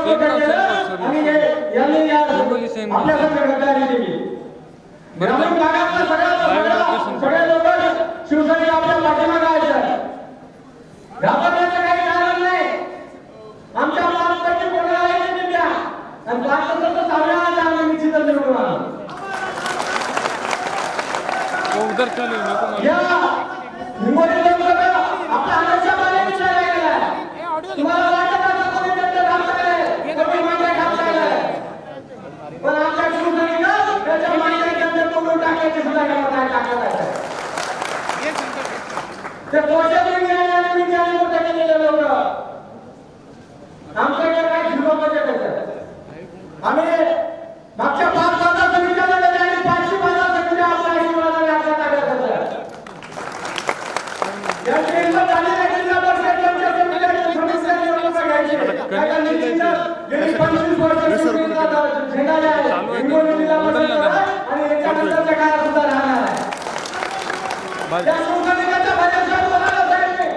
मोठं केलं आणि यांनी आपल्यासाठी गद्दारी केली. ग्रामीण भागातल्या सगळे लोक शिवसैनिक आपल्या पाठीमागे आहेत. घाबरण्याचं काही कारण नाही. आमच्या महाराष्ट्राची कोणाला आहे द्या आणि पाच सामन्याला आम्ही निश्चितच निवडून आलो. उधर चलो या हिंगोली लोकसभा आपल्या हाताच्या बाहेर गेलेला आहे. तुम्हाला वाटत असं कोणी त्यांचं काम केलंय, कोणी मागे काम केलंय, पण आमच्या शिवसैनिकांना त्याच्या मागे त्यांचं तोडून टाकायची सुद्धा नाही टाकत आहे. ते सोशल मीडियाने मोठे केलेले लोक आमच्याकडे काय झिरो बजेट आहे. आम्ही मागच्या 5 वर्षात विचारलं आणि 500 पदार्थ आपल्या आशीर्वादाने आपल्या ताब्यात होत्या. या ट्रेनला झालेल्या जिल्हा परिषदेच्या समितीच्या निवडणुका घ्यायची. त्याच्या निश्चितच गेली 25 वर्ष झेंडा आहे हिंगोली जिल्हा परिषद आणि याच्यानंतरच्या काळात सुद्धा राहणार आहे. त्या शिवसैनिकाच्या भजनात बोलायला पाहिजे.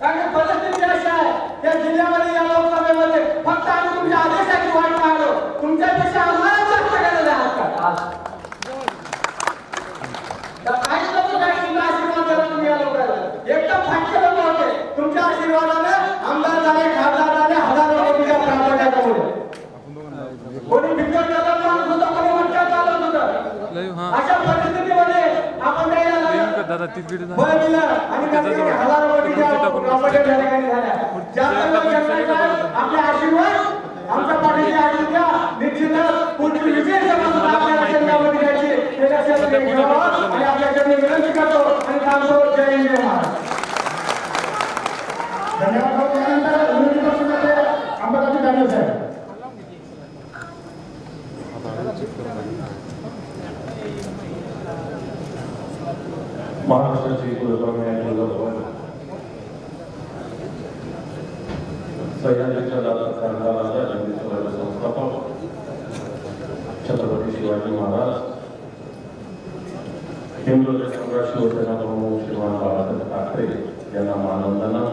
कारण परिस्थिती अशी आहे या जिल्ह्यामध्ये या लोकसभेमध्ये फक्त आम्ही तुमच्या आदेशाची वाट पाहलो. तुमच्यापेक्षा आम्हाला जास्त गरज आहे आजकाल. काही लोक काही तुमचा आशीर्वाद देतात तुम्ही या लोकांना. एकदम फाटके लोक होते. तुमच्या आशीर्वादाने आमदार झाले, खासदार झाले, हजारो कोटीच्या प्राप्त होते. कोणी बिकट चालत होतं, कोणी मटक्यात चालत होतं. अशा परिस्थितीमध्ये आपण दादा तिकीट बळ दिलं आणि हजारो कोटीच्या प्रॉपर्टी त्या ठिकाणी झाल्या. आपले आशीर्वाद आमच्या पाठीशी आशीर्वाद द्या. निश्चितच पुढची विशेष आपल्याला शंकावर द्यायची हे लक्षात घ्यावं आणि आपल्याकडे विनंती करतो आणि सांगतो जय हिंद जय महाराष्ट्र. धन्यवाद. त्यानंतर विरोधी पक्षनेते अंबादास दानवे साहेब. महाराष्ट्राची कुलकर्णी सह्याद्रीच्या कारभाराच्या जगदीश्वराचे संस्थापक छत्रपती शिवाजी महाराज, हिंदू सम्राट शिवसेना प्रमुख श्रीमान बाळासाहेब ठाकरे यांना मानवंदना.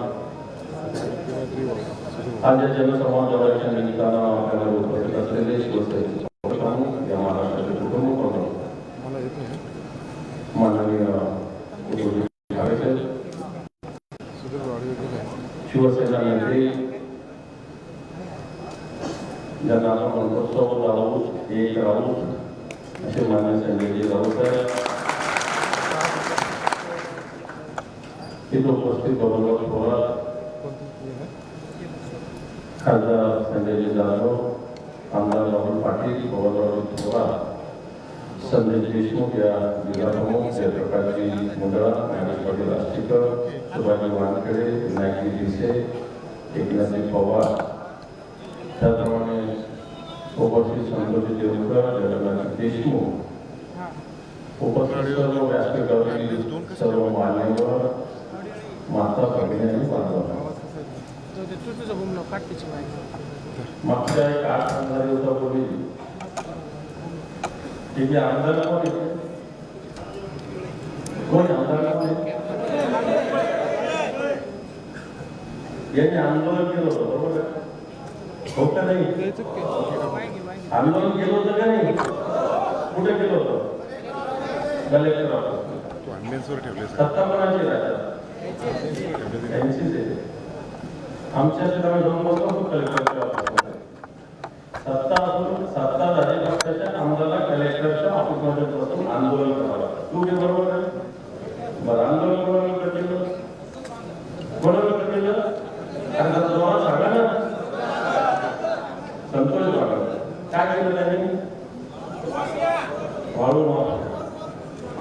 आज या जनसंवादाच्या निमित्तानं आपल्याला उपस्थित असलेले शिवसेनेचे प्रमुख या महाराष्ट्राचे कुटुंब प्रमुख माननीय शिवसेना नेते ज्यांना आपण म्हणतो सौ राऊत, एक राऊत असे मान्य संजयजी राऊत आहे. इथं उपस्थित बबनराव थोरात, खासदार संजयजी जाधव, आमदार राहुल पाटील, बबनराव थोरात, संजय देशमुख या जिल्हा प्रमुख, जयप्रकाशजी मुंदळा, ज्ञानेश पाटील आष्टीकर, सुभाजी वानखेडे, विनायकजी दिसे, एकनाथजी पवार, त्याचप्रमाणे उपस्थित संतोषजी देवकर, जगन्नाथ देशमुख, उपस्थित सर्व व्यासपीठावरील सर्व मान्यवर, माता भगिनी आणि बांधव. मागच्या 8-10 दिवसापूर्वी ठीक आहे, आमदार कोणी आमदार यांनी आंदोलन केलं होतं, बरोबर हो का नाही? आंदोलन केलं होतं का नाही? कुठे केलं होतं? Collector office. सत्ता कोणाची त्यांचीच आहे. आमच्या ठिकाणी जाऊन बसतो कलेक्टरच्या ऑफिसमध्ये. सत्ता झाली पक्षाच्या आमदाराला कलेक्टरच्या ऑफिसमध्ये बसून आंदोलन करावं लागतं. तू हे बरोबर आहे? बरं, आंदोलन कोणाला केलं? कोणाला केलं? कारण तुम्हाला सांगा ना, संतोष बाबा काय केलं त्यांनी? वाळू माफिया.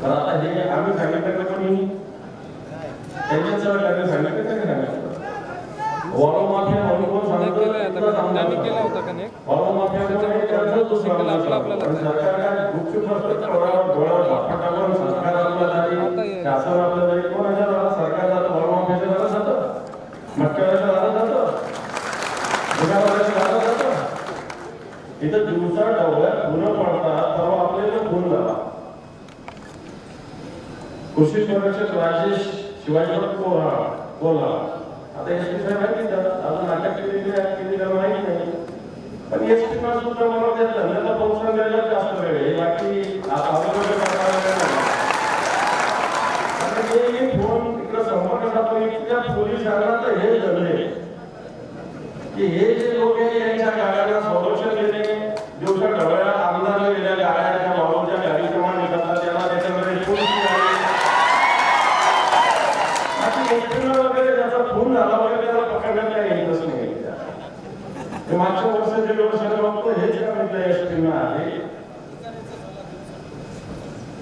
तर आता हे आम्ही सांगितलं का कोणी? त्यांच्याच त्यांनी सांगितलं का नाही सांगितलं? वाळू माफिया म्हणून कोण सांगतो? वाळू माफिया सरकार काय गुपचूप टाकून सरकार आपल्याला शासन आपल्याला कोणाच्या सरकार जातं, वाळू माफियाच्या झालं जातं, मटक्याच्या झालं जातं, झालं जातं. इथं दिवसा डोळ्यात गुन्हा पडतात तेव्हा आपल्याला खून झाला. कृषी संरक्षक राजेश शिवाजी कोल्हा आता एसपी साहेब आहे की अजून अटक केलेली आहे, माहिती नाही. पण एसटीना सुद्धा मला त्या धंद्याला प्रोत्साहन द्यायला जास्त वेळ आहे. बाकी आता अगोदर करायला वेळ नाही. आता हे फोन तिकडे संपर्क साधून इथल्या पोलिसांना तर हे धंदे की हे जे लोक आहे यांच्या गाड्यांना संरक्षण देणे, दिवसा ढवळ्या आमदार गेल्या गाड्यांच्या मावळच्या गाडी प्रमाण करतात त्यांना त्याच्यामध्ये पोलीस वगैरे त्याचा खून झाला वगैरे त्याला पकडण्यात काही येतच नाही. मागच्या वर्षाच्या व्यवस्थेला बघतो हेच सांगितलं एसटीनं आहे.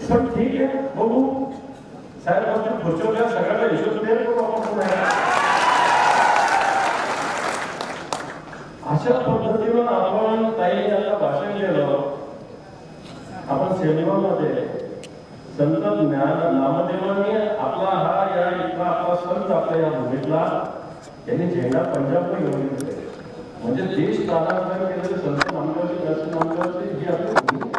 पण ठीक आहे बघू साहेब आपण खुर्चीवर सगळ्याला हिशोब द्यायला करू आपण. अशा पद्धतीनं आपण काही आता भाषण केलं. आपण सिनेमामध्ये संत ज्ञान नामदेवांनी आपला हा या इथला आपला संत आपल्या या भूमीतला त्यांनी झेंडा पंजाबला घेऊन गेले. म्हणजे देश स्थानांतरण केलेले संत नामदेवाचे दर्शन नामदेवाचे ही आपली भूमी आहे.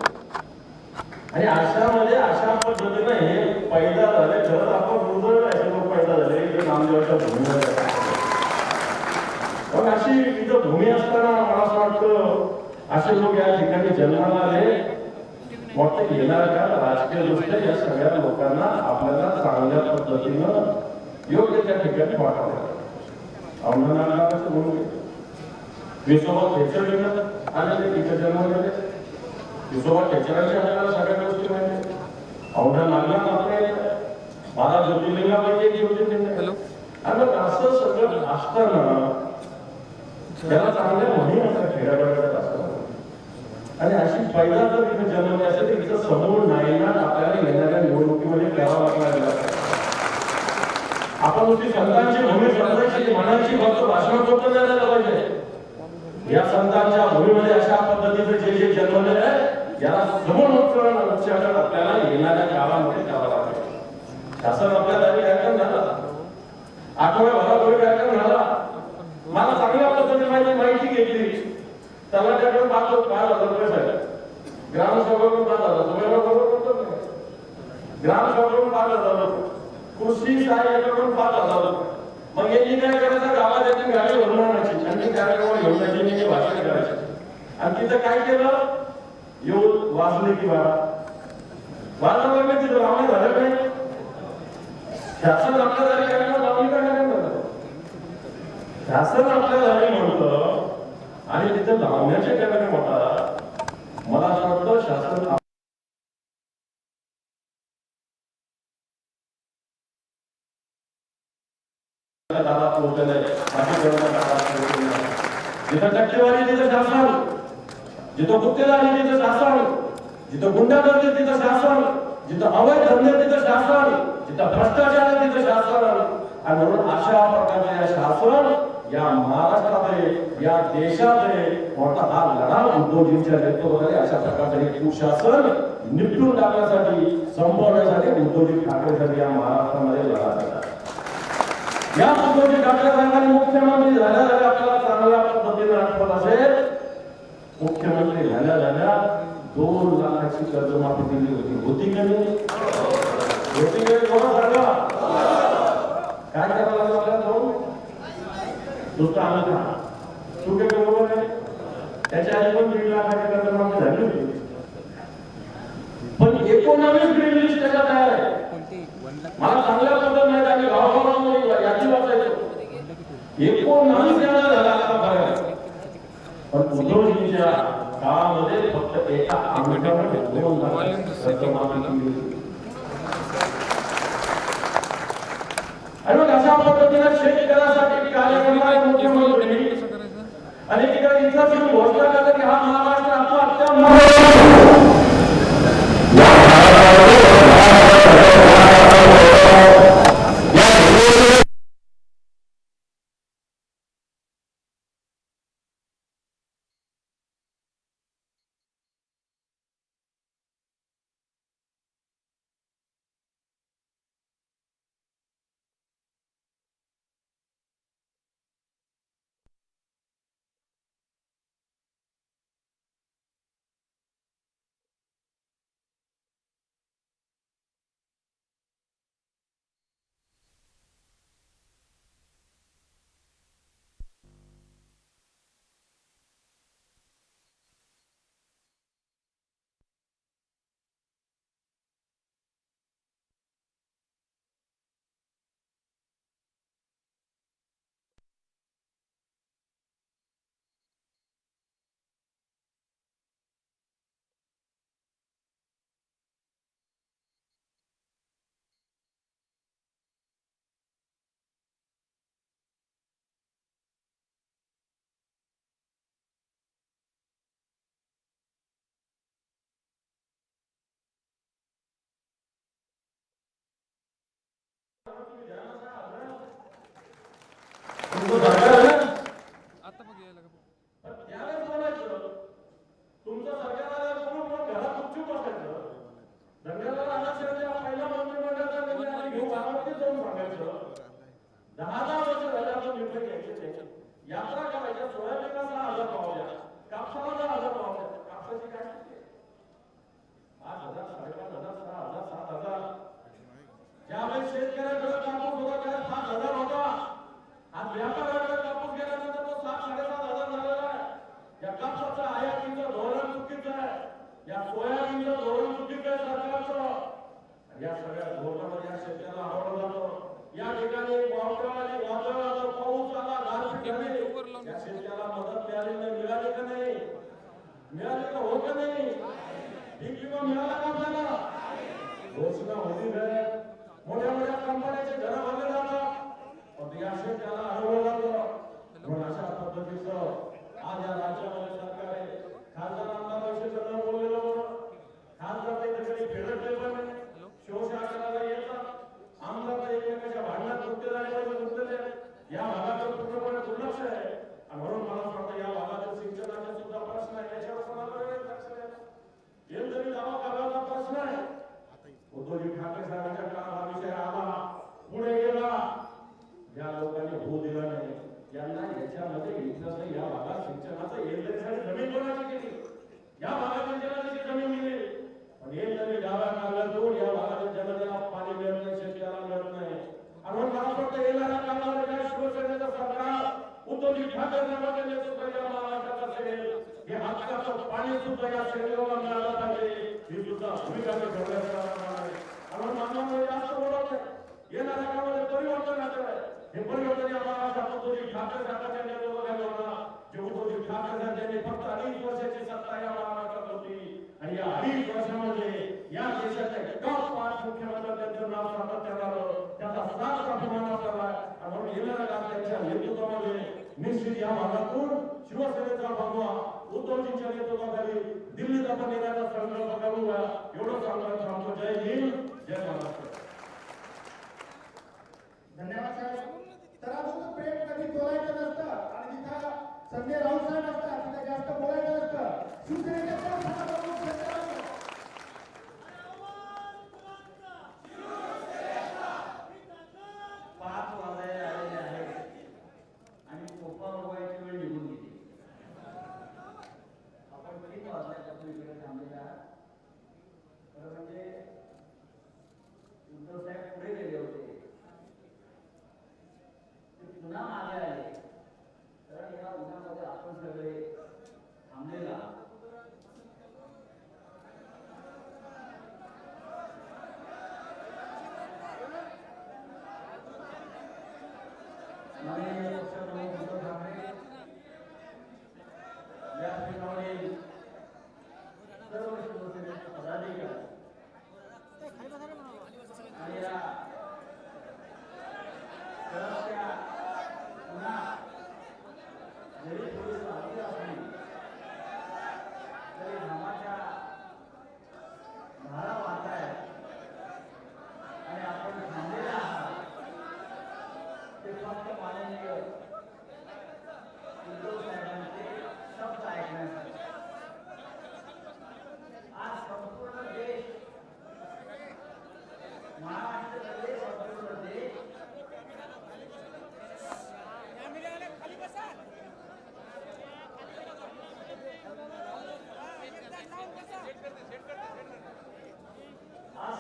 आणि अशामध्ये अशा पद्धतीनं हे पैदा झाले. खरंच आपण रुजळ असे लोक पैदा झाले इथे नामदेवाच्या भूमीवर. पण अशी इथं भूमी असताना मला असं वाटतं असे लोक या ठिकाणी जन्माला आले. वाटतं येणार का राजकीय दृष्ट्या या सगळ्या लोकांना आपल्याला चांगल्या पद्धतीनं योग्य त्या ठिकाणी वाटावं. औंढनाला कसं म्हणून विसोबा खेचर आलेले तिथे जन्मलेले. विसोबा खेचरांच्या आपल्याला सगळ्या गोष्टी माहिती. औंढा नागनाथ आपले 12 ज्योतिर्लिंगापैकी एक ज्योतिर्लिंग. आणि असं सगळं असताना त्याला चांगल्या म्हणी असतात खेड्यापाड्यात असताना. आणि अशी पहिला जर तिथे जन्मले असेल तर तिथं समूळ नायनाट आपल्याला येणाऱ्या निवडणुकीमध्ये करावा लागला. आपण नुसती संतांची भूमी समजायची म्हणायची फक्त भाषण करतो नाही झालं पाहिजे. या संतांच्या भूमीमध्ये अशा पद्धतीचे जे जे जन्मलेले आहे याला समूळ उच्चारण आपल्याला येणाऱ्या काळामध्ये करावं लागेल. शासन आपल्या दारी कार्यक्रम झाला. आठवड्याभरापूर्वी कार्यक्रम झाला. मला चांगल्या पद्धतीने माहिती घेतली. तलाट्याकडे 5,000 रुपये साहेब. ग्रामसभेकडून 5,000 रुपये बरोबर. ग्रामसभेकडून 5,000 रुपये. कृषी सहाय्यकडून 5,000 रुपये. मग यांनी काय करायचं गावात येऊन गाडी भरून आणायची आणि कार्यक्रम घेऊन जायची भाषण करायची. आणि तिथं काय केलं येऊन वाजले की वाजला लागले तिथं लावणे झालं काय. शासन आपल्या दारी काय लावणी काय करतात. शासन आपल्या दारी म्हणतं आणि तिथे लावण्याचे कार्यक्रम होता. मला असं वाटतं शासन जिथं टक्केवारी तिथं शासन, जिथं गुत्तेदारी तिथं शासन, जिथं गुंडागर्दी तिथं शासन, जिथं अवैध धंदे तिथं शासन, जिथं भ्रष्टाचार तिथं शासन. आणि म्हणून अशा प्रकारचे या शासन या महाराष्ट्रामध्ये या देशामध्ये मोठा हा लढा उद्धवजींच्या नेतृत्वाखाली अशा प्रकारचे एक कुशासन निपटून टाकण्यासाठी संपवण्यासाठी उद्धवजी ठाकरेसाठी या महाराष्ट्रामध्ये लढा दिला. या उद्धवजी ठाकरे साहेबांनी मुख्यमंत्री झाल्या आपल्याला चांगल्या पद्धतीने आठवत असेल. मुख्यमंत्री झाल्या 2 लाखाची कर्जमाफी दिली होती की नाही. होती की कोणा सांगा काय करायला लागलं आपल्याला जाऊन नुसतं आलं का चुके बरोबर आहे. त्याच्या आधी पण 1.5 लाखाची कर्जमाफी झाली होती. पण 19 ग्रीन लिस्ट त्याच्यात तयार आहे. मला चांगल्या पद्धत नाही आणि गावागावामध्ये याची वाचायचो 19 याला झाला आता बघा. पण उद्धवजींच्या काळामध्ये फक्त एका आंबेडकरांमध्ये 2 लाखाची कर्जमाफी केली. आणि मग अशा पद्धतीने शेतकऱ्यासाठी कार्य करणारे मुख्यमंत्री आणि तिकडे इथं घोषणा करतात की हा महाराष्ट्र आत्महत्या तुम्ही ध्यानात राहा. तुमचं सरकार आहे ना? आता बघ यायला का पण त्यावेळेस बोलायचं. तुमचं सरकार आल्यावर कोण घरात गुपचूप बसायचं. दंगेकर आरक्षणाच्या पहिल्या मंत्रिमंडळाचा निर्णय आणि घेऊन गावामध्ये जाऊन सांगायचं. 10 वर्ष झाले आपण निर्णय घ्यायचे. यात्रा करायच्या, सोयाबीनला 6,000 भाव द्या, कापसाला 10,000 भाव द्या. कापसाची काय स्थिती आहे? 5,000, 5,500, 6,000, 7,000. ज्यावेळेस शेतकऱ्याकडे कापूस होता त्यावेळेस 5,000 होता. आज व्यापाऱ्याकडे कापूस गेल्यानंतर तो 7,000-7,500 झालेला आहे. या कापसाचं आयातीचं धोरण चुकीचं आहे. या सोयाबीनचं धोरण चुकीचं आहे सरकारचं. या सगळ्या धोरणामध्ये या शेतकऱ्याला आवडलं जातं. या ठिकाणी वावटळाली वादळ आलं, पाऊस आला, गारपीट झाली, या शेतकऱ्याला मदत मिळाली नाही, मिळाली का नाही? मिळाली का हो का नाही? पीक विमा मिळाला का आपल्याला? घोषणा होती काय? मोठ्या मोठ्या कंपन्याचे घरं बांधले जातात, पण या शेतकऱ्याला हरवलं जातं. म्हणून अशा पद्धतीचं आज या राज्यामध्ये सरकार आहे. खासदार आमदार पैसे न बोललेलं बरं. खासदार ते कधी फेडत पण शिवशासनाला येतात. आमदार एकमेकाच्या भांडणात गुंतले झाले गुंतलेले. या भागाचं पूर्णपणे दुर्लक्ष आहे. आणि म्हणून मला असं वाटतं या भागातील सिंचनाचे सुद्धा प्रश्न आहे. त्याच्यावर कोणाला वेळ लक्ष द्यायचं? येलदरी गावा गावाचा प्रश्न आहे. उद्धवजी ठाकरे साहेबांच्या काळात हा विषय आला, पुढे गेला. या लोकांनी होऊ दिला नाही. यांना याच्यामध्ये घेतलं नाही. या भागात सिंचनाचं येलदरीसाठी जमीन कोणाची केली? या भागात सिंचनाची जमीन गेली. पण येलदरी गावात लागल्यातून या भागातील जनतेला पाणी मिळत नाही, शेतकऱ्याला मिळत नाही. आणि म्हणून मला वाटतं येणाऱ्या काळामध्ये या शिवसेनेचं सरकार उद्धवजी ठाकरे साहेबांच्या नेतृत्वात या महाराष्ट्रात असेल. हे हक्काचं पाणी सुद्धा या शेतकऱ्याला मिळालं पाहिजे. ही सुद्धा भूमिका मी ठेवण्याचा आहे. आणि मानवामध्ये जास्त बोलत नाही. येणाऱ्या काळामध्ये परिवर्तन आहे. हे परिवर्तन या महाराष्ट्रात उद्धवजी ठाकरे साहेबांच्या नेतृत्वाखाली होणार. जे उद्धवजी ठाकरे साहेब यांनी फक्त 2.5 वर्षाची सत्ता या महाराष्ट्रात होती. आणि या 2.5 वर्षामध्ये या देशाचे टॉप 5 मुख्यमंत्री त्यांचं नाव सातत्यानं आलं. त्याचा साथ अभिमान असला. आणि म्हणून येणाऱ्या काळात त्यांच्या नेतृत्वामध्ये निश्चित या भागातून शिवसेनेचा भगवा उद्धवजींच्या नेतृत्वाखाली दिल्लीत आपण येण्याचा संकल्प करूया. एवढं सांगून थांबतो. जय हिंद, जय महाराष्ट्र. धन्यवाद साहेब. तराजूचं प्रेम कधी तोलायचं नसतं आणि जिथं संजय राऊत साहेब असतात तिथे जास्त बोलायचं नसतं. शिवसेनेच्या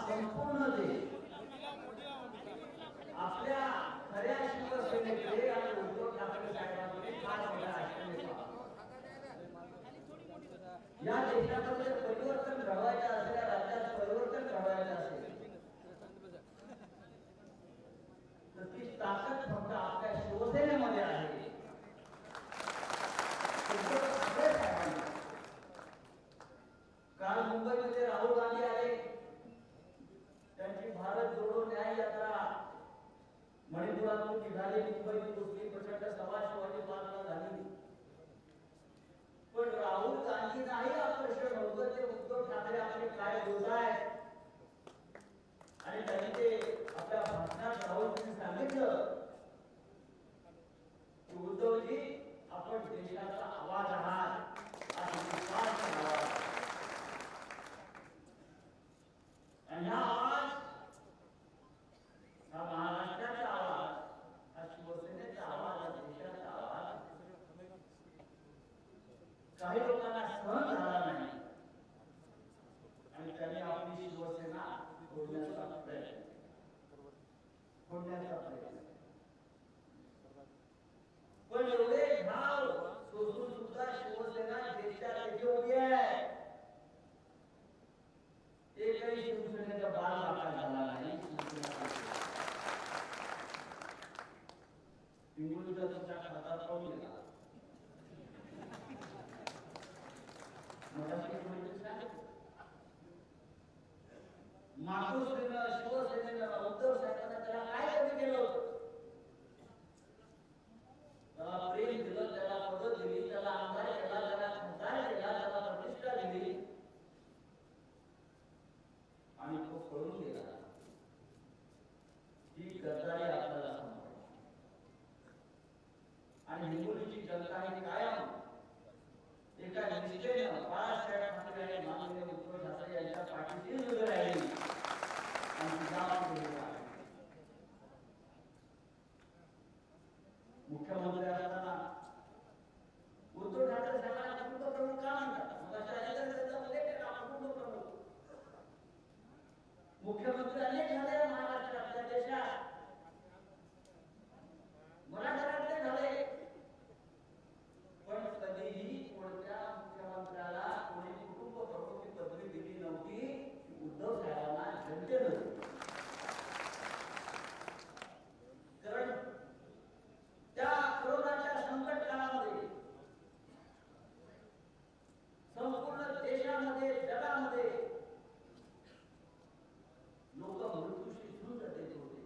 संपूर्ण देश आपल्या खऱ्या शिवसेनेचे आणि उद्धव ठाकरे साहेबांचे फार मोठा आश्रय. या देशामध्ये परिवर्तन घडवायचं असेल, राज्यात परिवर्तन घडवायचं असेल तर ती ताकद फक्त आपल्या शिवसेनेमध्ये आहे. काल मुंबईमध्ये राहुल गांधी आले. त्यांची भारत जोडो न्याय यात्रा मणिपुरातून निघाली, मुंबईत पोहोचली, प्रचंड सभा शिवाजी पार्कला झाली. पण राहुल गांधींनाही आकर्षण होतं ते उद्धव ठाकरे आपले काय बोलत आहेत. आणि त्यांनी ते आपल्या भाषणात राहुल लोकांना सहन झाला नाही आणि त्यांनी आपली शिवसेना फोडण्याचा प्रयत्न पण एवढे भाव सोडून सुद्धा शिवसेना देशात टिकली होती आहे. एकही शिवसेनेचा बाल माका झाला नाही. हिंगोलीचा तुमच्या खात्यात पाहून गेला मातोश्रीनं शिवसेनेनं उद्धव साहेबांना त्याला काय कमी केलं होतं? त्याला प्रेम दिलं, त्याला पद दिली, त्याला आमदार केला, त्याला खासदार केला, त्याला प्रतिष्ठा दिली आणि तो पळून गेला. ही गद्दारी आपल्याला समजते. आणि हिंगोलीची जनता ही कायम एका निष्ठेनं बाळासाहेब ठाकरे आणि माननीय उद्धव ठाकरे यांच्या पाठीशी उभी राहिली आणि जाम केली आहे. मुख्यमंत्री असताना उद्धव ठाकरे साहेबांना कुटुंब प्रमुख का म्हणतात? मुख्यमंत्री अनेक झाले महाराष्ट्रात, आपल्या देशात मराठवाड्यातले झाले, पण कधीही कोणत्या मुख्यमंत्र्याला कोणी कुटुंब प्रमुख पदवी दिली नव्हती. उद्धव साहेबांना जनतेनं दिली. कारण त्या कोरोनाच्या संकट काळामध्ये संपूर्ण देशामध्ये जगामध्ये लोक मृत्यूशी झुंज देत होते.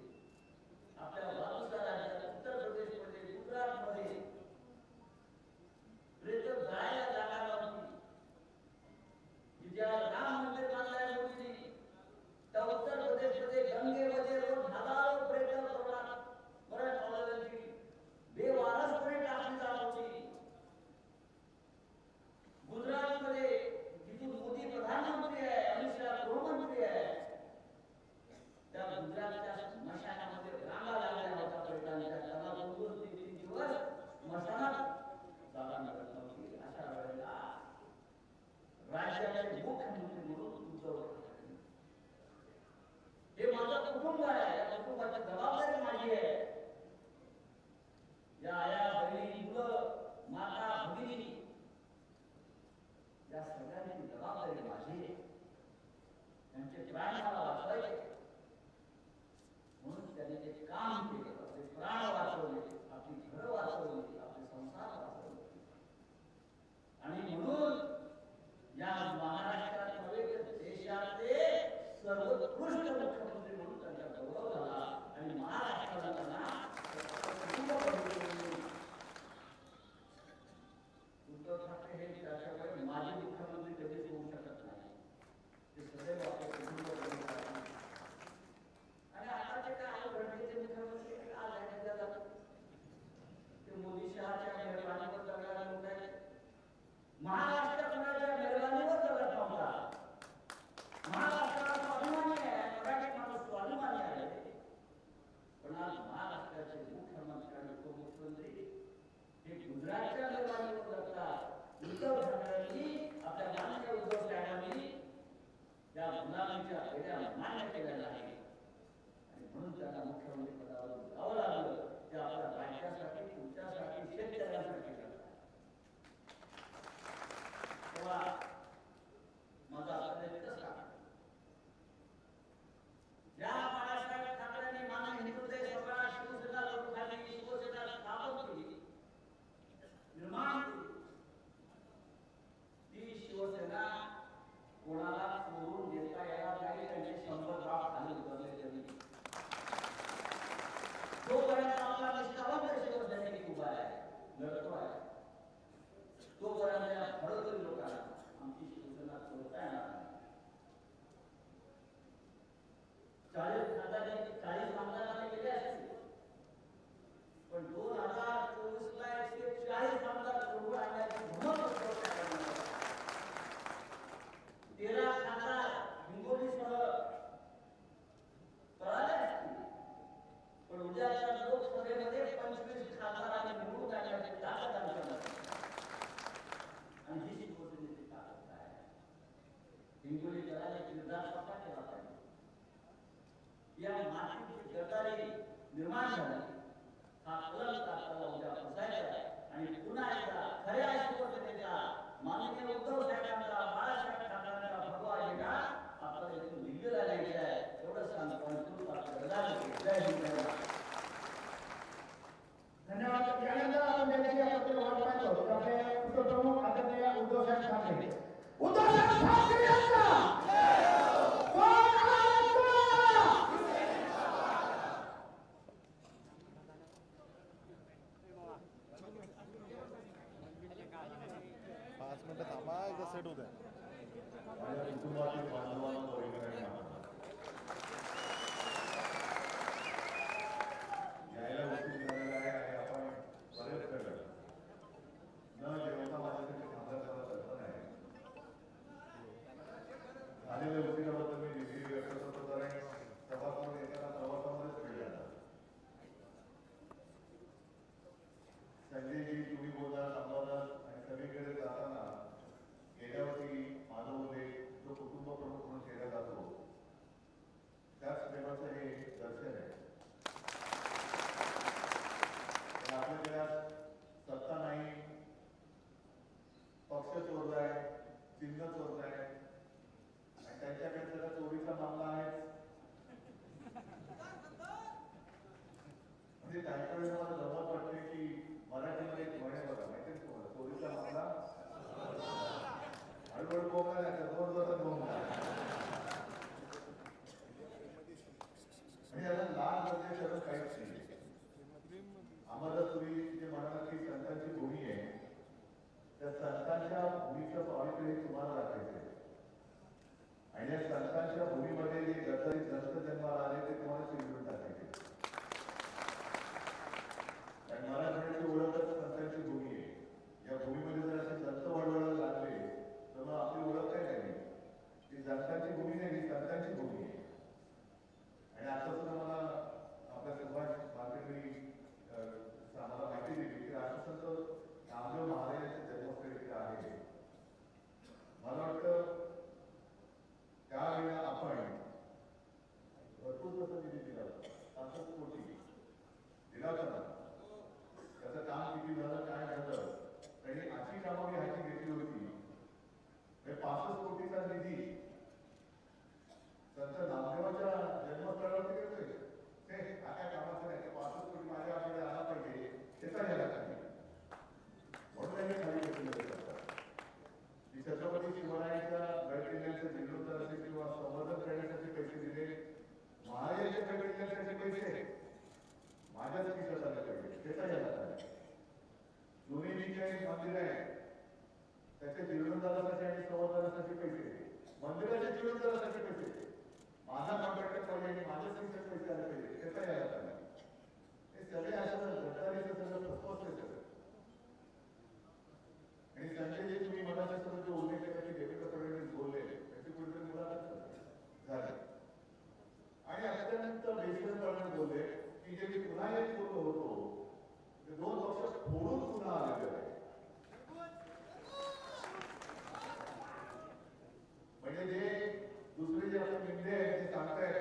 आपल्या बाजूच्या राज्यात उत्तर प्रदेशमध्ये, गुजरातमध्ये प्रेत जायला जागा नव्हती. ज्या राम मंदिर बांधलाय मोदींनी, त्या उत्तर प्रदेशमध्ये गंगेमध्ये रोज हजारो प्रेत मराठवाड्याची बेवारसपणे टाकली जात होती. गुजरातमध्ये जिथून मोदी प्रधानमंत्री आहे, अमित शहा गृहमंत्री आहे, त्या गुजरातच्या स्मशानामध्ये रांगा लागल्या होत्या प्रेतांच्या. त्याला 2-3 दिवस स्मशानात जागा मिळत नव्हती. अशा वेळेला राज्याचे मुख्यमंत्री म्हणून उद्धव ठाकरे, हे माझं कुटुंब आहे, या कुटुंबाची जबाबदारी माझी आहे. या आया बहिणी, मुलं, माता, भगिनी, या सगळ्यांची जबाबदारी माझी आहे. त्यांचे प्राण मला वाचवायचे म्हणून त्यांनी ते काम केले. आपले प्राण वाचवले, आपली घरं वाचवली, आपले संसार वाचवले. आणि म्हणून या महाराष्ट्रात नव्हे तर देशातले सर्वोत्कृष्ट मुख्यमंत्री म्हणून त्यांचा गौरव झाला. आणि महाराष्ट्राला त्यांना उद्धव ठाकरे हे त्याच्यामुळे माजी मुख्यमंत्री कधीच होऊ शकत नाही. ते सदैव आपले कुटुंब. आणि आता ते काय रणनीतीचे मुख्यमंत्री आज आहे जातात, ते मोदी शहाच्या मेहरबानीवर जगायला लोक आहेत. महाराष्ट्र कोणाच्या मेहरबानीवर जगत नव्हता. महाराष्ट्राला स्वाभिमानी आहे, मराठी माणूस स्वाभिमानी आहे. पण आज महाराष्ट्राचे मुख्यमंत्री आणि उपमुख्यमंत्री हे गुजरातच्या मेहरबानीवर जगतात. उद्धव ठाकरेंनी, आपल्या माननीय उद्धव साहेबांनी या गुलामीच्या वेड्या मान्य केलेल्या आहे. म्हणून त्यांना मुख्यमंत्री पदावर जावं लागलं. ते आपल्या राज्यासाठी, तुमच्यासाठी, शेतकऱ्यांसाठी करतात. तेव्हा माझा आपल्याला एकच सांगा, ज्या बाळासाहेब ठाकरेंनी माननीय हिंदुत्व स्वतः शिवसेना लोकशाही शिवसेना स्थापन केली, निर्माण केली, ती शिवसेना कोणाला सोडून देता येणार नाही. त्यांचे 100 गाव खाली उतरले तरी जोपर्यंत आपला निष्ठावंत शिवसैनिक उभा आहे, लढतो आहे, तोपर्यंत या फळकरी लोकांना आमची शिवसेना सोडता येणार नाही. 40 आमदारांनी केले असतील, पण 2024ला 140 आमदार सोडून आणण्याची हिंमत 13 खासदार हिंगोलीसह पळाले असतील, पण उद्याच्या लोकसभेमध्ये 25 खासदारांनी निवडून आणण्याची ताकद आमच्याकडे. आणि ही थांबा एकदा सेट होत आहे. माझ्या कुटुंबातील बांधवांना वगैरे यायला उशीर झालेला आहे आणि आपण बरेच वेळ न जेवता माझ्यासाठी थांबण्याचा कल्पना आहे. झालेल्या उशिराबद्दल मी दिल्ली व्यक्त करतो कारण सभासद येताना प्रवासामध्येच वेळ झाला. संजयजी तुम्ही बोलता संवादात आणि सगळीकडे जाताना गेल्या वर्षी माझा उल्लेख जो कुटुंब प्रमुख म्हणून केला जातो त्याच प्रेमाचं हे दर्शन आहे. आपल्या सत्ता नाही, पक्ष चोरला आहे, चिन्ह चोरला आहे आणि त्यांच्याकडे त्याला चोरीचा मामला आहे. म्हणजे काही वेळेस मला गमत वाटते की मराठीमध्ये एक म्हणे बघा माहिती आहे तुम्हाला, चोरीचा मामला हळूहळू बोलला नाही तर जोर जोरात बोलला. म्हणजे याला लाल म्हणजे सगळं काहीच नाही. आम्हाला तुम्ही जे म्हणाला की संतांची भूमी आहे, त्या संतांच्या भूमीचं पॉईंट तुम्हाला दाखवायचं आहे आणि या संतांच्या भूमीमध्ये जे गद्दारी संत जन्माला आले ते तुम्हाला चिरडून टाकायचे. आणि मराठवाड्याची ओळखच संतांची भूमी आहे. या भूमीमध्ये जर असे संत वळवळायला लागले तर मग आपली ओळख काय नाही. ती संतांची भूमी नाही, ही संतांची भूमी आहे. आणि आता सुद्धा मला आपल्या सुभाष मार्केटरी आम्हाला माहिती दिली की राष्ट्रसंत नामदेव महाराजांचे जन्मस्थळ इथे आहे. मला वाटतं त्यावेळेला आपण भरपूर कसं निधी दिला होता, 5 कोटी दिला होता ना. त्याचं काम किती झालं काय झालं आणि अशी कामं मी हाती घेतली होती. 65 कोटीचा निधी संत नामदेवाच्या जन्मस्थळावरती करतोय. ते काय कामाचं नाही, 65 कोटी माझ्या आपल्याला आला पाहिजे त्याचा यायला नाही म्हणून त्यांनी खाली घेतलेलं होतं. की छत्रपती शिवरायांच्या गडकिल्ल्यांचं जीर्णोद्धार असेल किंवा संवर्धन करण्यासाठी पैसे दिले, महाराजांच्या गडकिल्ल्यांसाठी पैसे माझ्याच खिशात आले पाहिजे त्याचा यायला नाही. जुनी जी काही मंदिर आहे त्याच्या जीर्णोद्धारासाठी आणि संवर्धनासाठी पैसे, मंदिराच्या जीर्णोद्धारासाठी पैसे माझा कॉन्ट्रॅक्टर पाहिजे आणि माझ्याच खिशात पैसे आले पाहिजे त्याचा यायला नाही. हे सगळे असं गद्दारीचं सगळं फसवत सगळं. आणि संजय जे तुम्ही मनाच्या सर्व जे उल्लेख केला की देवेंद्र फडणवीस बोलले त्याची कुठेतरी मुलाखत झाली आणि अत्यंत बेसरपणे बोलले की जे मी पुन्हा एक बोललो होतो ते 2 वर्ष फोडून पुन्हा आलेले आहे. म्हणजे जे दुसरे जे आपले मिंदे आहेत ते सांगतायत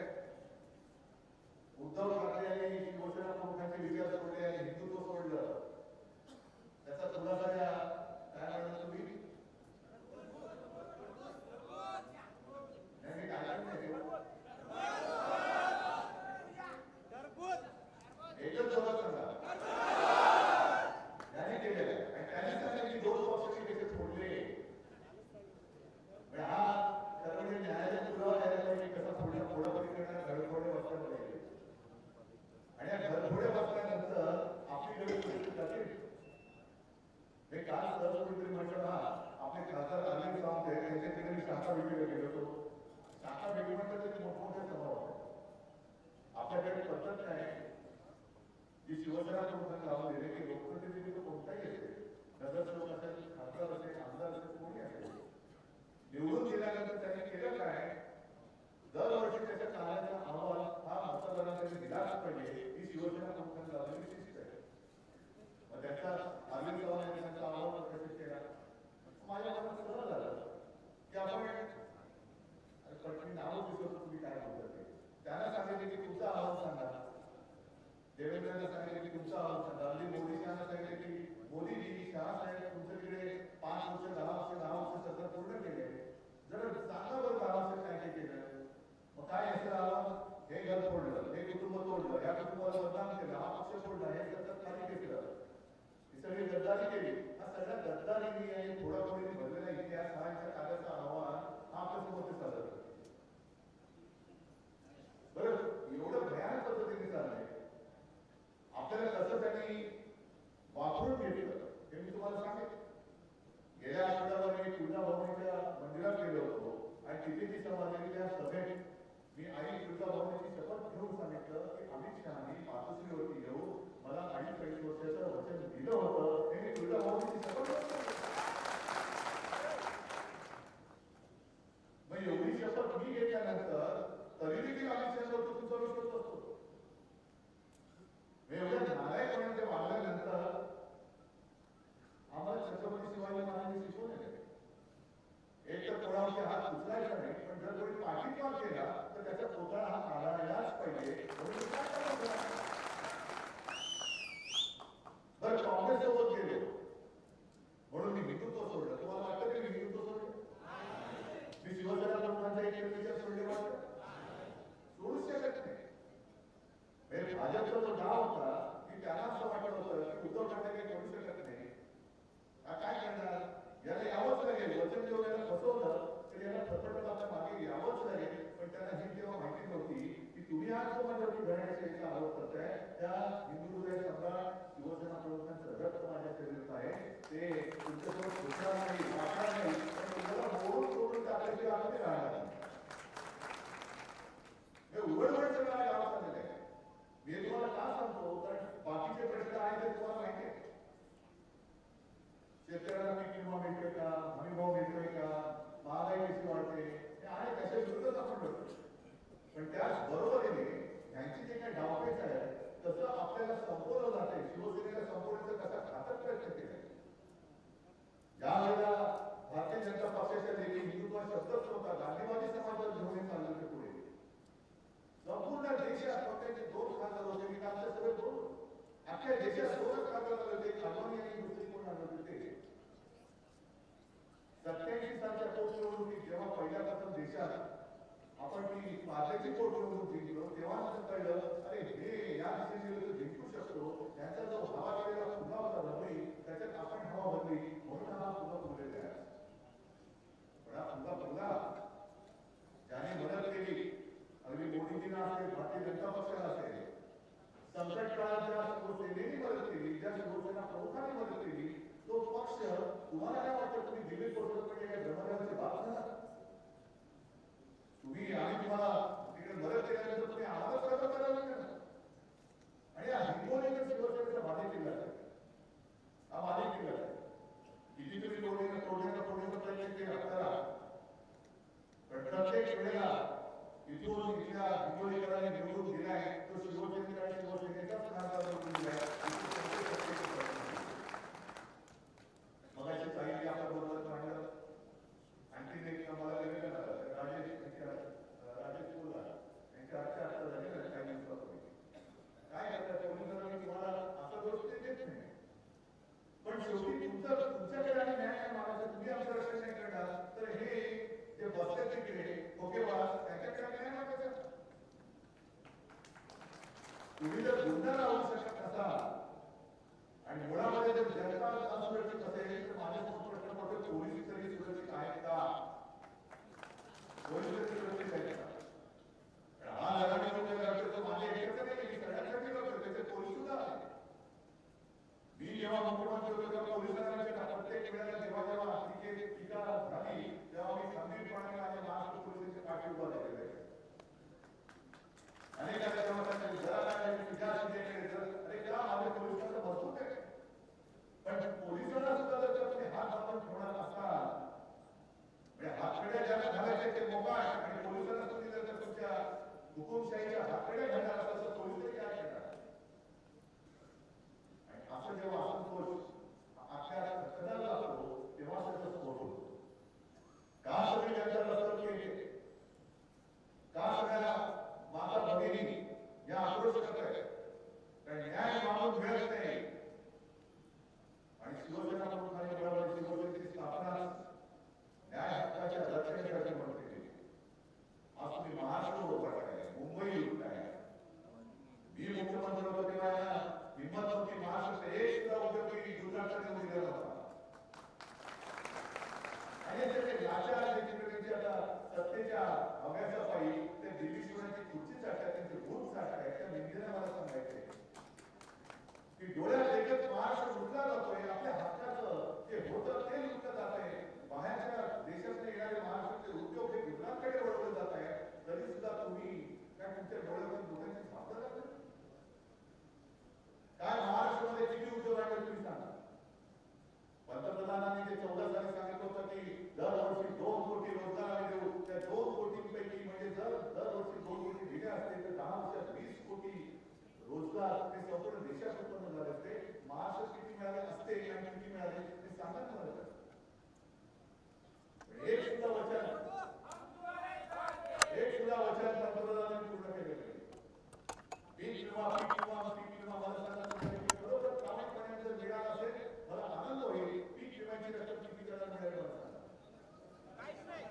उद्धव ठाकरे यांनी शिवसेना प्रमुखांचे विचार सोडले आणि हिंदुत्व सोडलं, त्याचा खुलासा द्या. काय म्हणलं तुम्ही? नाही काय नाही एकच जबाब सांगा त्याने केलेलं आहे आणि त्याने सांगितलं की 2 पक्षाचे नेते फोडले. हा सर्व न्यायालयाचा पुरावा द्यायला पाहिजे कसा फोडला, फोडाफोडी करणार घरफोडे बसल्या पाहिजे आणि या घरफोडे बसल्यानंतर आपली गडी परिस्थिती जाते. हे काल सहज कुठेतरी म्हटलं ना आपले खासदार अनिल सावंत आहे त्यांच्या तिकडे शाखा वेगळी गेलो होतो. शाखा वेगळी म्हटलं तर मोठमोठे स्वभाव आहे. आपल्याकडे पद्धत नाही जी शिवसेना प्रमुखांना लावून दिले की लोकप्रतिनिधी कोणताही असेल, नगरसेवक असेल, खासदार असेल, आमदार असेल, कोणी असेल, निवडून दिल्यानंतर त्यांनी केलं काय, दरवर्षी त्याच्या कार्याचा अहवाल हा मतदारांकडे दिलाच पाहिजे ही शिवसेना प्रमुखांनी लावलेली शिस्त आहे. मग त्याचा अरविंद चव्हाण यांनी त्यांचा अहवाल प्रकाशित केला. माझ्या मनात सरळ झालं की आपण कठीण नावं दिसत तुम्ही काय बोलता. त्यांना सांगितले की तुमचा अहवाल सांगा, देवेंद्रला सांगितले की तुमचा अहवाल सांगा, मोदींना सांगितले की मोदीजी शहा साहेब तुमच्याकडे 5 वर्ष 10 वर्ष तुळजाभवानीच्या मंदिरात गेलो होतो आणि तिथे ती समाजाच्या सभेत मी आई तुळजाभवानीची शपथ घेऊन सांगितलं की अमित शहानी मातोश्रीवरती येऊ मला 40 वर्षाचं वचन दिलं होतं हे मी तुळजाभवानीची शपथ घेतली. मग एवढी शपथ मी घेतल्यानंतर तरी देखील अमित शहावर तुमचा विश्वास असतो. एवढ्या नारायणपणे ते वागल्यानंतर आम्हाला छत्रपती शिवाजी महाराजांनी शिकवले एक तर कोणावरती हात उचलायचा नाही पण जर कोणी पाठीमाग केला तर त्याचा पुतळा हा काढायलाच पाहिजे. बरं काँग्रेस सोबत गेलो म्हणून मी हिंदुत्व सोडलं. तुम्हाला वाटतं की मी हिंदुत्व सोडलं? मी शिवसेना लोकांचा एक विचार सोडले वाटतं सोडूच शकत नाही. भाजपचा जो डाव होता की त्यांना असं वाटत होतं की उद्धव ठाकरे काही करू शकत नाही. काय करणार याला यावंच लागेल. वचन जेव्हा याला फसवलं तर याला फसवलं आता मागे यावंच लागेल. पण त्यांना ही तेव्हा माहिती नव्हती की तुम्ही आज जो माझ्यावरती घडण्याचा याचा आरोप करताय त्या हिंदू हृदय सम्राट शिवसेना प्रमुखांचं रक्त माझ्या शरीरात आहे ते तुमच्यासोबत घुसणार नाही वाटणार नाही पण तुम्हाला मोडून तोडून टाकल्याशिवाय आम्ही ते राहणार नाही. हे उघड सगळं गाव चाललेलं आहे. मी तुम्हाला का सांगतो कारण बाकीचे प्रश्न आहेत ते तुम्हाला माहिती आहे. शेतकऱ्यांना पीक विमा मिळतोय का हमी भाव मिळतोय का महागाई कशी वाढते हे आहे त्याच्या विरोधात आपण करतो. पण त्याच बरोबरीने यांची जे काही डावपेच आहे तसं आपल्याला संपवलं जाते. शिवसेनेला संपवण्याचा कसा घातक प्रयत्न केला. ज्या वेळेला भारतीय जनता पक्षाच्या देखील हिंदुत्व शब्दच नव्हता गांधीवादी समाजात घेऊन चालले ते पुढे संपूर्ण देशात फक्त 2 खासदार होते. मी कालच्या सभेत बोललो अख्ख्या देशात 2च खासदार आले होते अडवाणी आणि दुसरी कोण आले होते. 87 सालच्या पोटनिवडणुकीत जेव्हा पहिल्यापासून देशात आपण ती माझ्याची पोटनिवडणूक जिंकलो तेव्हा असं कळलं अरे हे या दिशेने जिंकू शकतो. त्यांचा जो हवा केलेला फुगा होता रबडी त्याच्यात आपण हवा भरली म्हणून हा फुगा फुगलेला आहे. पण हा फुगा फुगला ज्याने मदत केली अगदी मोदीजींना असेल भारतीय जनता पक्षाला असेल संकट काळात ज्या शिवसेनेने मदत केली ज्या शिवसेना प्रमुखांनी मदत केली तो पक्ष तुम्हाला काय वाटतं तुम्ही दिल्ली पोहोचत म्हणजे काय ब्रह्मदेवाचे बाप झाला? तुम्ही आम्ही तुम्हाला तिकडे मदत केल्यानंतर तुम्ही आम्हालाच कसं करायला लागलं आणि या हिंगोलीच्या शिवसेनेचा बाधी किल्ला आहे. हा बाधी किल्ला आहे. किती तुम्ही तोडण्याचा प्रयत्न केला करा पण प्रत्येक वेळेला इथून इथल्या हिंगोलीकरांनी निवडून दिलाय तो शिवसेनेचा आणि शिवसेनेच्याच मार्गावर दिलाय. मगाशी साहित्य आपल्या बरोबर मांडलं. आणखी एक मला राजेश बोलला यांच्या आजच्या आता झाले ना काही दिवसापूर्वी काय करतात पोलिसांनी तुम्हाला असं गोष्टी देत नाही. पण शेवटी तुमच्याकडे आणि न्याय मागायचं तुम्ही आमचं रक्षण नाही करणार तर हे जे बसतात तिकडे ठोकेबाज त्यांच्याकडे न्याय मागायचा. तुम्ही जर गुन्हा लावू शकत नसाल आणि मुळामध्ये जर जनता असुरक्षित असेल तर माझ्यासमोर प्रश्न पडतो पोलीस तरी सुरक्षित आहेत का? पोलीस तरी सुरक्षित आहेत का? हा लढा तो माझ्या एकच नाही की सगळ्यांसाठी लढतो त्याचे पोलीस सुद्धा आहेत. मी जेव्हा मुख्यमंत्री होतो तेव्हा पोलिसांना प्रत्येक वेळेला जेव्हा जेव्हा टीका झाली तेव्हा मी खंबीरपणे माझ्या महाराष्ट्र पोलिसांच्या पाठी उभा राहिलेला आहे. अनेकांच्या तेव्हा जरा अरे का माझ्या पोलिसांचा भरपूर आहे पण पोलिसांना सुद्धा जर तुम्ही हात आपण ठेवणार असाल म्हणजे हातकड्या ज्याला घालायचे ते मोबाईल आणि पोलिसांना तुम्ही जर तुमच्या हुकुमशाहीच्या हातकड्या घालणार असाल तर पोलिसही काय करणार? असं जेव्हा असंतोष अख्ख्या रक्षणाला लागतो तेव्हा त्याचा स्फोट होतो. का सगळी जनता रस्त्यावर केली? का सगळ्या माता भगिनी या आक्रोश करत आहेत? कारण न्याय मागून मिळत नाही आणि शिवसेना प्रमुखांनी बरोबर शिवसेनेची स्थापना न्याय हक्काच्या रक्षणासाठी म्हणून केली. आज तुम्ही महाराष्ट्र उभारताय मुंबई लुटताय. मी मुख्यमंत्री होतो तेव्हा हिंमत होती महाराष्ट्र एक सुद्धा उद्योगी गुजरातला देऊन दिला होता आणि त्याचे लाचार देखील आता सत्तेच्या अभ्यासापायी ते दिल्ली शिवरायांची खुर्ची चाटतात त्यांचे भूत चाटतात. त्या निंदेने मला सांगायचे की डोळ्यात देखत महाराष्ट्र लुटला जातोय आपल्या हक्काचं जे होतं ते लुटलं जातंय बाहेरच्या तुमच्या डोळ्यावर डोळ्याची सापडा लागलं काय महाराष्ट्रामध्ये किती उद्योग आहे तुम्ही सांगा. पंतप्रधानांनी ते 14 साली सांगितलं होतं की दरवर्षी 2 कोटी रोजगार आम्ही देऊ. त्या 2 कोटींपैकी म्हणजे जर दरवर्षी 2 कोटी दिले असते तर 10 वर्षात 20 कोटी रोजगार ते संपूर्ण देशात उत्पन्न झाले असते. महाराष्ट्रात किती मिळाले असते आणि किती मिळाले ते सांगा ना मला. एक सुद्धा वचन पंतप्रधानांनी पूर्ण केलेलं नाही. पीक विमा मला सांगा बरोबर प्रामाणिकपणे जर मिळाला असेल मला आनंद होईल. पीक विम्याची रक्कम किती करायला मिळेल मला सांगा. काहीच नाही.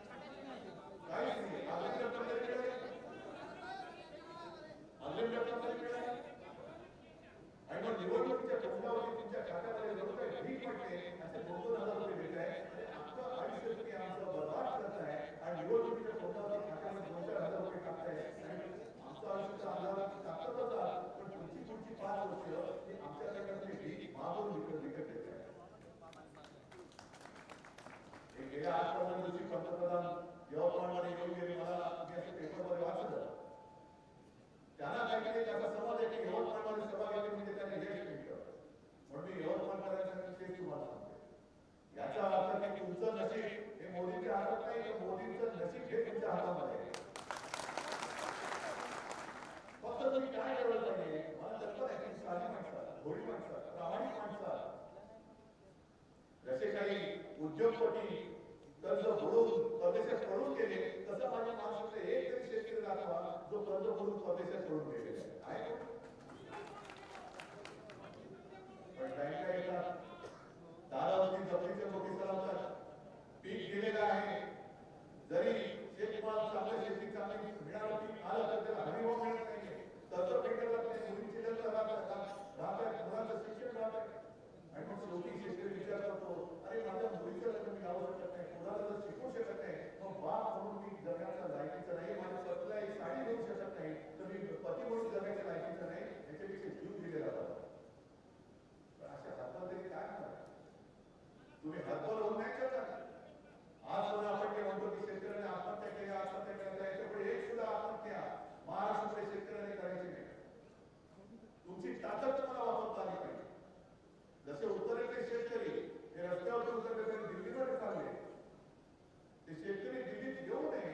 अजून रक्कम तरी मिळाली आणि मग निवडणुकीच्या तोंडावरती तुमच्या खात्यामध्ये जवळ काही भीक पडते असे 2,000 रुपये देत आहे आणि आपलं आयुष्य तुम्ही आमचं बर्बाद करत आहे आणि निवडणुकीच्या तोंडावरती खात्यामध्ये 2,000 रुपये टाकताय आणि आमचं आयुष्याचा अंदाज टाकतच आहात. पण पुढची 5 वर्ष ही आमच्याकडे भीक मागून विकत घेत आहे. गेल्या 8-15 दिवशी पंतप्रधान यवतमाळमध्ये येऊन गेले. मला मी असं पेपरमध्ये वाचलं. त्यांना काहीतरी त्याचा समज आहे की यवतमाळमध्ये सभा घेतली म्हणजे त्याने यश मिळतं. म्हणून मी यवतमाळकरांना तेच तुम्हाला सांगतो. याचा अर्थ की तुमचं नशीब हे मोदींच्या हातात नाही तर मोदींचं नशीब हे तुमच्या हातामध्ये आहे. फक्त तुम्ही काय करायला पाहिजे मला कल्पना आहे की साधी माणसं, भोळी माणसं, प्रामाणिक माणसं जसे काही उद्योगपती कर्ज बुडवून परदेशात पळून गेले तसं माझ्या महाराष्ट्रातले एक तरी शेतकरी दाखवा जो कर्ज बुडवून परदेशात पळून गेलेला आहे. पण बँका येतात दारावरती जमिनीचे नोटीस लावतात. पीक गेलेलं आहे जरी शेतमाल चांगल्या शेती चांगली मिळालं पीक आलं तर त्याला हमी भाव मिळत नाहीये. कर्ज फेडलं जात नाही. मुलींचे लग्न राहतात मुलांचं शिक्षण राहत आणि मग शेवटी शेतकरी विचार करतो अरे माझ्या मुलीचं लग्न मी लावू शकत नाही मुलाला जर शिकवू शकत नाही मग बाप म्हणून मी जगण्याचा लायकीचं नाही. माझ्या पतीला एक साडी देऊ शकत नाही तर मी पती म्हणून जगण्याच्या लायकीचं नाही. याच्यापेक्षा जीव दिलेला जातो. अशा हातभार तरी काय म्हणा तुम्ही हातभार होऊन नाही करता. आज सुद्धा आपण ते म्हणतो की शेतकऱ्याने आत्महत्या केल्या आत्महत्या केल्या याच्यापुढे एक सुद्धा आत्महत्या महाराष्ट्रातल्या शेतकऱ्याने करायची नाही. तुमची ताकद तुम्हाला वापरता आली पाहिजे. जसे उत्तरेतले शेतकरी हे रस्त्यावर उतरले तरी दिल्लीमध्ये चालले ते शेतकरी दिल्लीत येऊ नये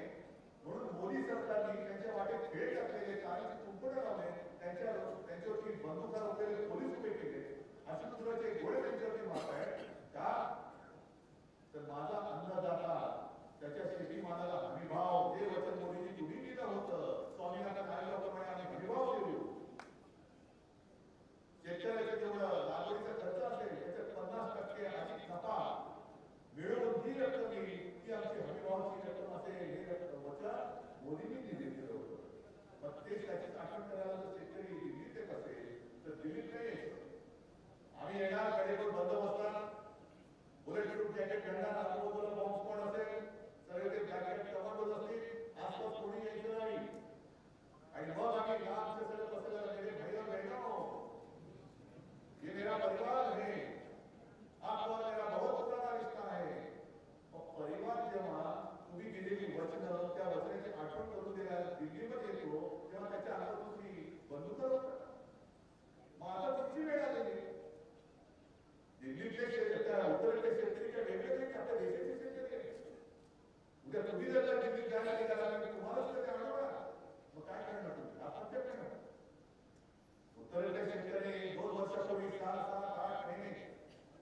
म्हणून मोदी सरकारने त्यांच्या वाटेत खेळ टाकलेले कारण कुंपण लावले त्यांच्यावरती बंदुका उभे पोलीस उभे केले असे दुसऱ्याचे गोळे त्यांच्यावरती मारत आहेत का तर माझा अन्नदाता त्याच्या शेतीमालाला हमीभाव जे वचन मोदींनी तुम्ही दिलं होतं स्वामीनाथन आयोगाप्रमाणे आम्ही हमीभाव देऊ. शेतकऱ्याचं जेवढं लागवडीचा खर्च असेल त्याच्यात 50% अधिक नफा मिळवून जी रक्कम येईल ती आमची हमीभावाची रक्कम असेल हे रक्कम वचन मोदींनी दिलेलं होतं. मग तेच त्याची आठवण करायला जर शेतकरी दिल्लीत येत असेल तर दिल्लीत नाही यायचं. आम्ही येणार कडेवर बंदोबस्तात बुलेट प्रूफ जॅकेट घालणार आजूबाजूला बॉम्ब स्क्वॉड असेल सगळे ते जॅकेट कमांडोज असतील आसपास कोणी यायचं नाही आणि मग आम्ही लांबचे सगळं बसायला लागले भैया बहिणो ये मेरा परिवार है आपका मेरा बहुत पुराना रिश्ता है. परिवार जेव्हा तुम्ही दिलेली वचनं त्या वचनाची आठवण करून दिल्या दिल्लीमध्ये येतो तेव्हा त्याच्या अंगावर तुम्ही बंदुका लावता. मग आता तुमची वेळ आलेली दिल्लीतले शेतकरी उत्तरेतले शेतकरी काय वेगळे आपल्या देशाचे शेतकरी उद्या तुम्ही जर दिल्लीत जायला निघाला तर तुम्हालाच ते आणणार मग काय करणार तुम्ही आत्महत्या करणार. उत्तरेतले शेतकरी 2 वर्षापूर्वी 6-8 महिने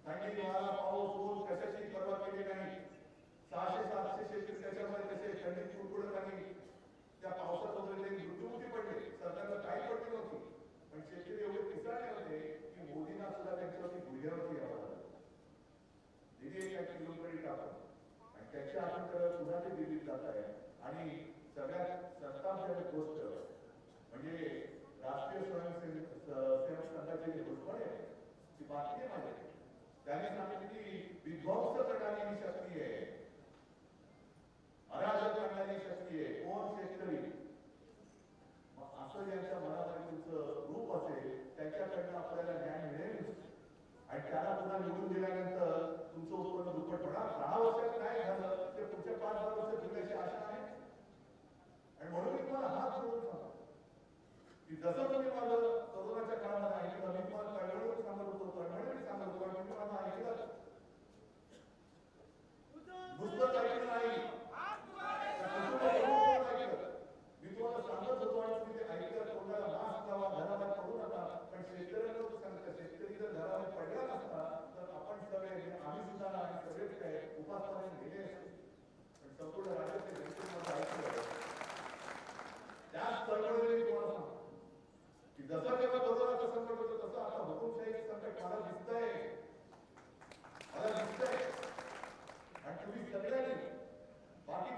थंडी वारा पाऊस ऊन कशाची पर्वा केली नाही. 600-700 शेतकरी त्याच्यामध्ये कसे थंडीत कुडकुडत आणि त्या पावसात वगैरे मृत्युमुखी पडले. सरकारला काही पडली नव्हती पण शेतकरी एवढे पिसाळले होते की मोदींना सुद्धा त्यांच्यावरती गुढग्यावरती यावं लागलं. दिल्ली एक किलोमीटर टाकून आणि त्याची आठवण करायला सुद्धा ते दिल्लीत जात आहे. आणि सगळ्यात संतापजनक गोष्ट म्हणजे राष्ट्रीय स्वयंसेवक संघाचे जे घोषवाडे आहे ती बातमी आहे माझ्याकडे. त्याने सांगितले की विध्वंस करणारी शक्ती आहे अराजक करणारी शक्ती आहे कोण शेतकरी. मग असं ज्यांच्या मनामध्ये तुमचं रूप असेल त्याच्याकडनं आपल्याला न्याय मिळेल आणि त्याला पुन्हा निवडून दिल्यानंतर तुमचं उत्पन्न दुप्पट होणार. 10 वर्षात नाही झालं तर पुढच्या 5-10 वर्षात दिल्याची आशा आहे. आणि म्हणून मी तुम्हाला हात जोडून सांगतो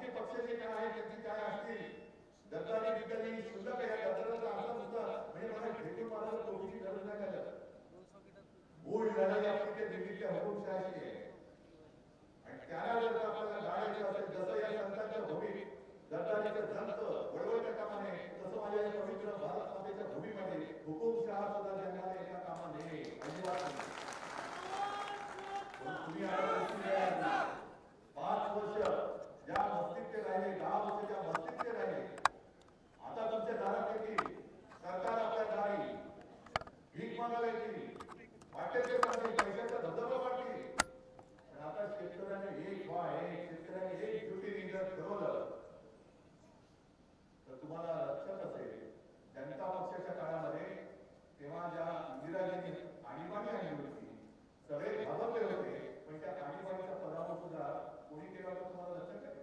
बाकीचे पक्ष जे काय आहेत त्यांची काय असतील गद्दारी बिद्दारी शुल्लक या गद्दाराचा असं सुद्धा म्हणजे मला भेटून मला तोडीची गरज नाही लागत. मूळ लढाई आपली ते दिल्लीच्या हुकुमशहाशी आहे आणि त्याला जर का आपल्याला गाडायचं असेल जसं या संतांच्या भूमीत गद्दारीचं दंत वळवळच्या कामा नये तसं माझ्या या पवित्र भारत मातेच्या भूमीमध्ये हुकुमशहा सुद्धा जन्माला एका कामा नये अजिबात नाही. पण तुम्ही आता गोष्टी वेळा 5 वर्ष ज्या मस्तीत ते राहिले 10 वर्ष ज्या मस्तीत ते राहिले आता तुमच्या दारात येतील सरकार आपल्या दारी भीक मागायला येतील वाटेचे पैशाचा धबधबा वाटतील. पण आता शेतकऱ्याने एक शेतकऱ्याने एक जुटीने जर ठरवलं तर तुम्हाला लक्षात असेल जनता पक्षाच्या काळामध्ये तेव्हा ज्या इंदिराजींनी आणीबाणी आणली होती सगळे घाबरले होते पण त्या आणीबाणीचा पराभव सुद्धा कोणी केला होता तुम्हाला लक्षात आहे?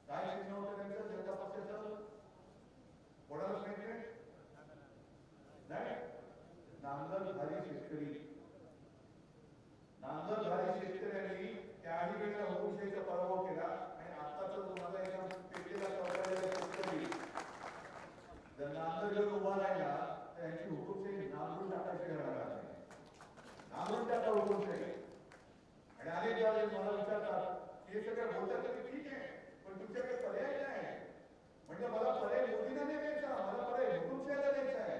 काय चिन्ह होतं त्यांचं जनता पक्षाचं कोणालाच माहिती नाही. नांगरधारी शेतकरी नांगरधारी शेतकऱ्यांनी त्या आणीबाणीचा हुकुमशाहीचा पराभव केला आणि आताच तुम्हाला एका पेटलेला चौकालेला शेतकरी जर नांगर घेऊन उभा राहिला तर यांची हुकुमशाही नांगरून टाकायची गरज नाही. नांगरून टाका हुकुमशाही. आणि अनेक वेळेस मला विचारतात हे सगळं बोलतात की ठीक आहे पण तुमच्याकडे पर्याय नाही म्हणजे मला पर्याय मोदींना नाही द्यायचा मला पर्याय हुकुमशाहीला द्यायचा आहे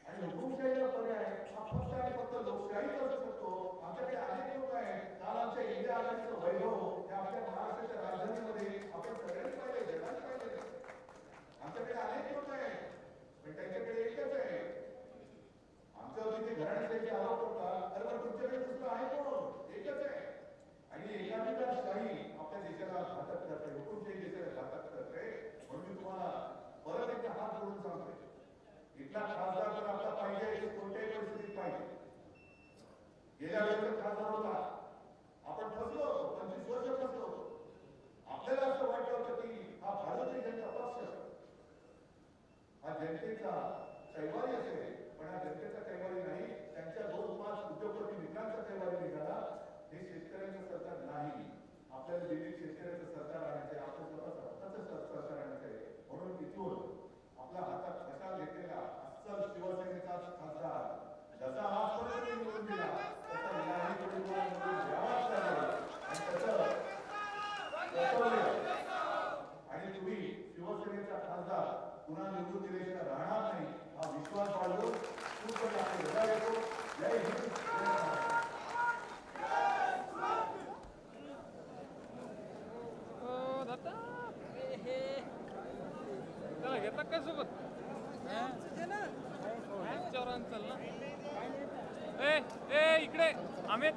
आणि हुकुमशाहीला पर्याय हा फक्त आणि फक्त लोकशाहीच असू शकतो. आमच्याकडे अनेक लोक आहेत काल आमच्या इंडिया आघाडीचं वैभव हे आपल्या महाराष्ट्राच्या राजधानीमध्ये आपण सगळ्यांनी पाहिले जगाने पाहिले. आमच्याकडे अनेक लोक आहेत पण त्यांच्याकडे एकच आहे. आमच्यावर तिथे घराण्याचे आरोप करतात तर पण तुमच्याकडे दुसरं आहे कोण एकच आहे. आणि एकाधिकारशाही आपल्या देशाला घातक करते हुकुमशाही देशाला घातक करते. म्हणून मी तुम्हाला परत एकदा हात जोडून सांगतोय इथला खासदार जर आपला पाहिजे कोणत्याही परिस्थितीत पाहिजे. गेल्या वेळेस खासदार होता आपण फसलो होतो 25 वर्ष फसलो होतो. आपल्याला असं वाटलं होतं की हा भारतीय जनता पक्ष हा जनतेचा कैवारी असेल पण हा जनतेचा कैवारी नाही त्यांच्या 2-5 उद्योगपती मित्रांचा कैवारी निघाला. हे शेतकऱ्यांचं सरकार नाही. आपल्याला दिल्लीत शेतकऱ्यांचं सरकार आणायचं आहे आपलं स्वतःचं हक्काचं सरकार आणायचं आहे. म्हणून तिथून आपल्या हातात कशा घेतलेला अस्सल शिवसेनेचा खासदार जसा आजपर्यंत निवडून दिला तसा याही निवडून द्यावाच लागेल आणि त्याचं आणि तुम्ही शिवसेनेचा खासदार पुन्हा निवडून दिल्याशिवाय राहणार नाही हा विश्वास बाळगून खूप हृदय येतो. जय हिंद जय महाराष्ट्र. त्याला घेतला काय सोबत चल ना ए ए इकडे अमित